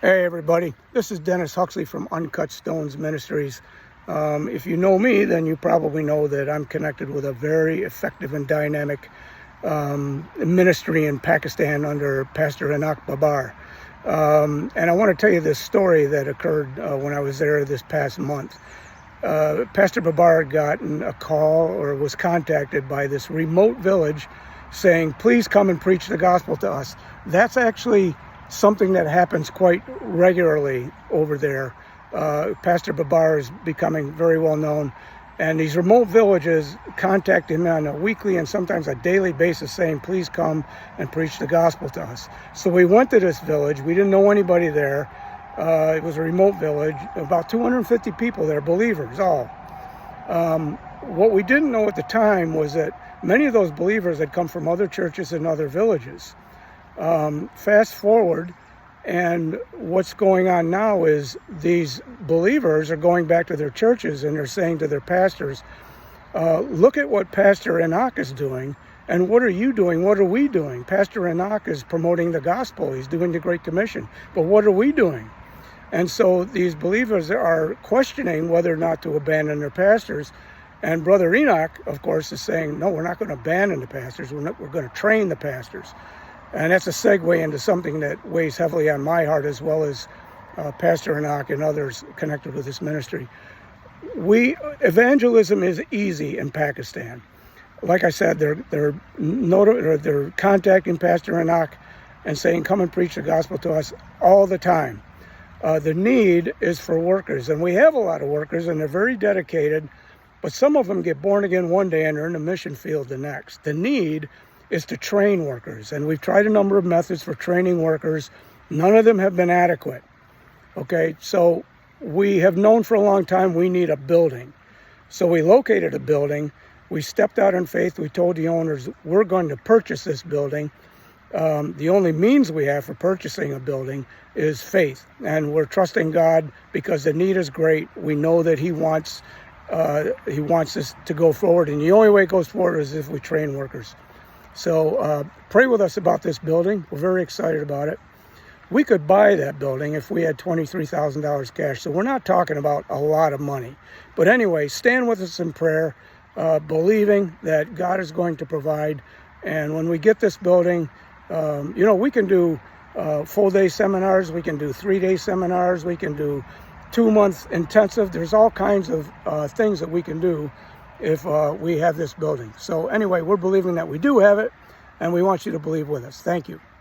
Hey everybody, this is Dennis Huxley from Uncut Stones Ministries. If you know me, then you probably know that I'm connected with a very effective and dynamic ministry in Pakistan under Pastor Anak Babar. And I want to tell you this story that occurred when I was there this past month. Pastor Babar got a call or was contacted by this remote village saying, please come and preach the gospel to us. That's actually something that happens quite regularly over there. Pastor Babar is becoming very well known, and these remote villages contact him on a weekly and sometimes a daily basis saying, please come and preach the gospel to us. So we went to this village. We didn't know anybody there. It was a remote village, about 250 people there, believers all. What we didn't know at the time was that many of those believers had come from other churches and other villages. Fast forward, and what's going on now is these believers are going back to their churches and they're saying to their pastors, look at what Pastor Anak is doing, and what are you doing? What are we doing? Pastor Anak is promoting the gospel. He's doing the Great Commission. But what are we doing? And so these believers are questioning whether or not to abandon their pastors. And Brother Enoch, of course, is saying, no, we're not going to abandon the pastors. We're going to train the pastors. And that's a segue into something that weighs heavily on my heart, as well as Pastor Enoch and others connected with this ministry. Evangelism is easy in Pakistan. Like I said, they're contacting Pastor Enoch and saying, come and preach the gospel to us all the time. The need is for workers, and we have a lot of workers, and they're very dedicated, but some of them get born again one day and they're in the mission field the next. The need is to train workers, and we've tried a number of methods for training workers. None of them have been adequate. Okay, so we have known for a long time we need a building. So we located a building. We stepped out in faith. We told the owners we're going to purchase this building. The only means we have for purchasing a building is faith, and we're trusting God because the need is great. We know that He wants this to go forward, and the only way it goes forward is if we train workers. So pray with us about this building. We're very excited about it. We could buy that building if we had $23,000 cash. So we're not talking about a lot of money. But anyway, stand with us in prayer, believing that God is going to provide. And when we get this building, we can do full-day seminars. We can do 3-day seminars. We can do 2-month intensive. There's all kinds of things that we can do if we have this building. So anyway, we're believing that we do have it, and we want you to believe with us. Thank you.